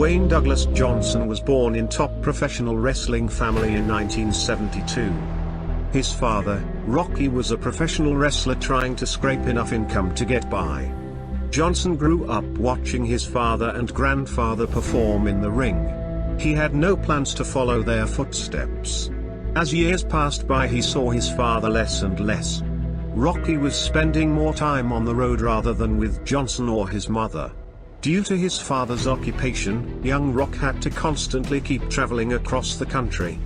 Dwayne Douglas Johnson was born in top professional wrestling family in 1972. His father, Rocky, was a professional wrestler trying to scrape enough income to get by. Johnson grew up watching his father and grandfather perform in the ring. He had no plans to follow their footsteps. As years passed by, he saw his father less and less. Rocky was spending more time on the road rather than with Johnson or his mother. Due to his father's occupation, young Rock had to constantly keep traveling across the country.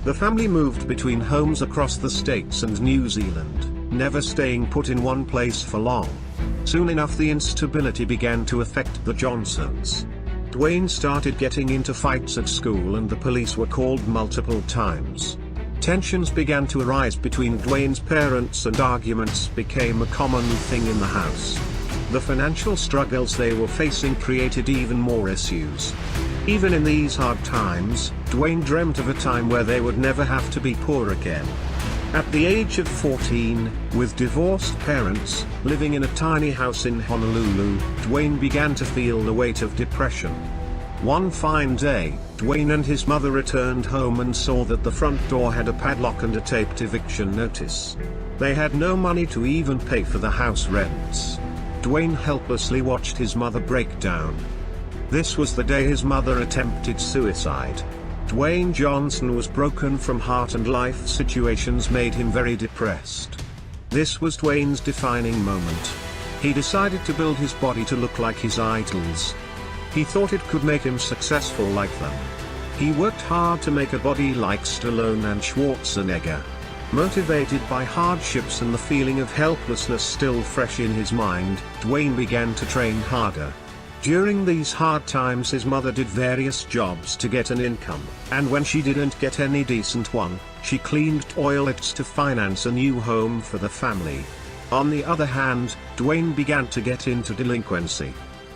The family moved between homes across the States and New Zealand, never staying put in one place for long. Soon enough, the instability began to affect the Johnsons. Dwayne started getting into fights at school and the police were called multiple times. Tensions began to arise between Dwayne's parents and arguments became a common thing in the house. The financial struggles they were facing created even more issues. Even in these hard times, Dwayne dreamt of a time where they would never have to be poor again. At the age of 14, with divorced parents, living in a tiny house in Honolulu, Dwayne began to feel the weight of depression. One fine day, Dwayne and his mother returned home and saw that the front door had a padlock and a taped eviction notice. They had no money to even pay for the house rents. Dwayne helplessly watched his mother break down. This was the day his mother attempted suicide. Dwayne Johnson was broken from heart and life situations made him very depressed. This was Dwayne's defining moment. He decided to build his body to look like his idols. He thought it could make him successful like them. He worked hard to make a body like Stallone and Shwarzenegger. Motivated by hardships and the feeling of helplessness still fresh in his mind, Dwayne began to train harder. During these hard times, his mother did various jobs to get an income, and when she didn't get any decent one, she cleaned toilets to finance a new home for the family. On the other hand, Dwayne began to get into delinquency.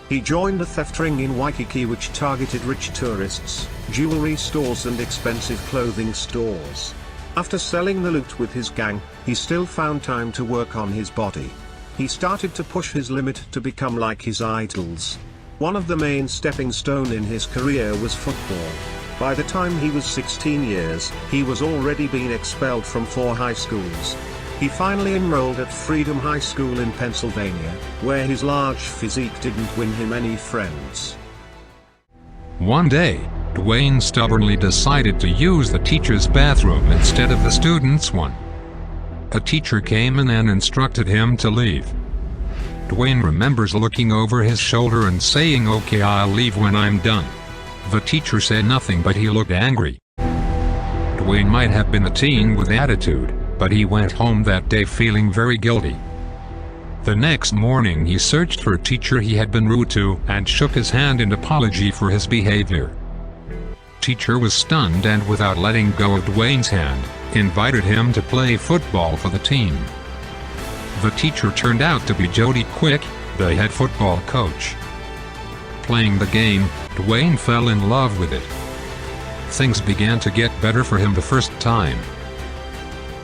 He joined a theft ring in Waikiki which targeted rich tourists, jewelry stores and expensive clothing stores. After selling the loot with his gang, he still found time to work on his body. He started to push his limit to become like his idols. One of the main stepping stone in his career was football. By the time he was 16 years, he was already being expelled from 4 high schools. He finally enrolled at Freedom High School in Pennsylvania, where his large physique didn't win him any friends. One day, Dwayne stubbornly decided to use the teacher's bathroom instead of the student's one. A teacher came in and instructed him to leave. Dwayne remembers looking over his shoulder and saying, "Okay, I'll leave when I'm done." The teacher said nothing, but he looked angry. Dwayne might have been a teen with attitude, but he went home that day feeling very guilty. The next morning he searched for a teacher he had been rude to and shook his hand in apology for his behavior. Teacher was stunned and, without letting go of Dwayne's hand, invited him to play football for the team. The teacher turned out to be Jody Quick, the head football coach. Playing the game, Dwayne fell in love with it. Things began to get better for him the first time.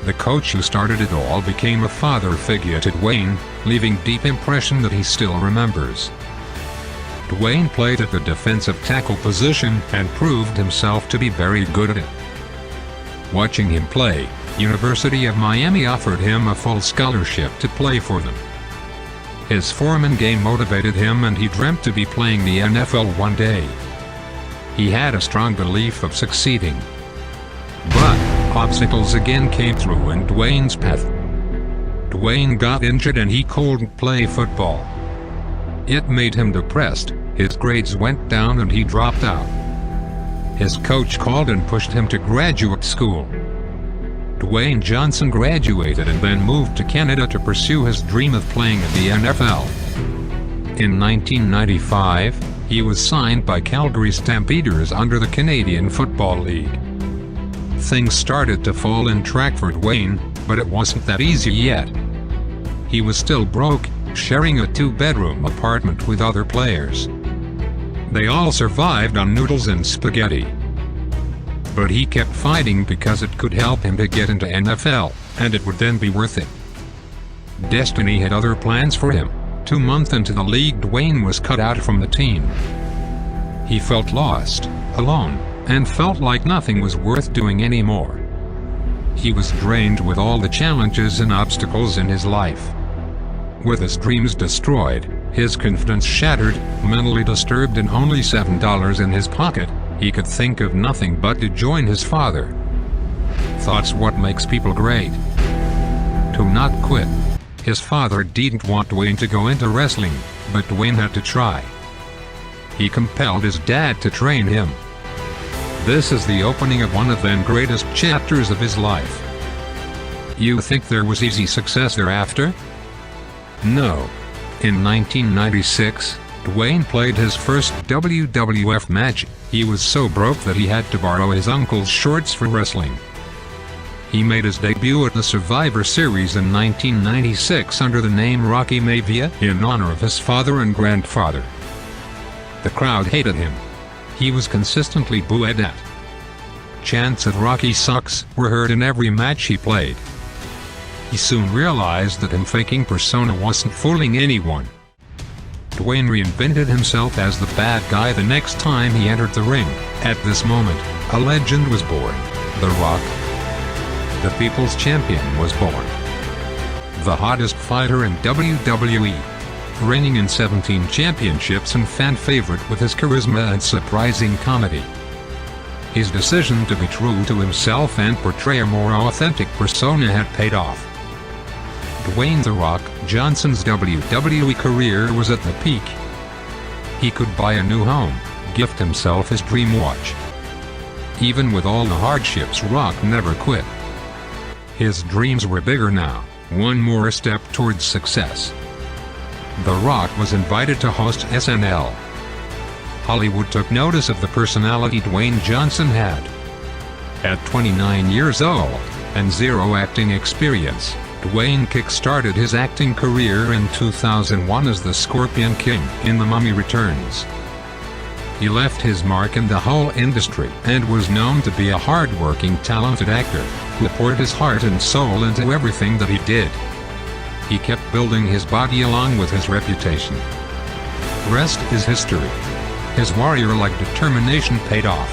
The coach who started it all became a father figure to Dwayne, leaving deep impression that he still remembers. Dwayne played at the defensive tackle position and proved himself to be very good at it. Watching him play, University of Miami offered him a full scholarship to play for them. His foreman game motivated him and he dreamt to be playing the NFL one day. He had a strong belief of succeeding. But obstacles again came through in Dwayne's path. Dwayne got injured and he couldn't play football. It made him depressed, his grades went down and he dropped out. His coach called and pushed him to graduate school. Dwayne Johnson graduated and then moved to Canada to pursue his dream of playing in the NFL. In 1995, he was signed by Calgary Stampeders under the Canadian Football League. Things started to fall in track for Dwayne, but it wasn't that easy yet. He was still broke, sharing a 2-bedroom apartment with other players. They all survived on noodles and spaghetti. But he kept fighting because it could help him to get into NFL, and it would then be worth it. Destiny had other plans for him. 2 months into the league, Dwayne was cut out from the team. He felt lost, alone, and felt like nothing was worth doing anymore. He was drained with all the challenges and obstacles in his life. With his dreams destroyed, his confidence shattered, mentally disturbed and only $7 in his pocket, he could think of nothing but to join his father. Thoughts what makes people great. To not quit. His father didn't want Dwayne to go into wrestling, but Dwayne had to try. He compelled his dad to train him. This is the opening of one of the greatest chapters of his life. You think there was easy success thereafter? No. In 1996, Dwayne played his first WWF match. He was so broke that he had to borrow his uncle's shorts for wrestling. He made his debut at the Survivor Series in 1996 under the name Rocky Maivia in honor of his father and grandfather. The crowd hated him. He was consistently booed at. Chants that Rocky sucks were heard in every match he played. He soon realized that him faking persona wasn't fooling anyone. Dwayne reinvented himself as the bad guy the next time he entered the ring. At this moment, a legend was born. The Rock. The People's Champion was born. The hottest fighter in WWE. Reigning in 17 championships and fan favorite with his charisma and surprising comedy. His decision to be true to himself and portray a more authentic persona had paid off. Dwayne "The Rock" Johnson's WWE career was at the peak. He could buy a new home, gift himself his dream watch. Even with all the hardships, Rock never quit. His dreams were bigger now, one more step towards success. The Rock was invited to host SNL. Hollywood took notice of the personality Dwayne Johnson had. At 29 years old, and zero acting experience, Dwayne kick-started his acting career in 2001 as the Scorpion King in The Mummy Returns. He left his mark in the whole industry and was known to be a hard-working, talented actor who poured his heart and soul into everything that he did. He kept building his body along with his reputation. Rest is history. His warrior-like determination paid off.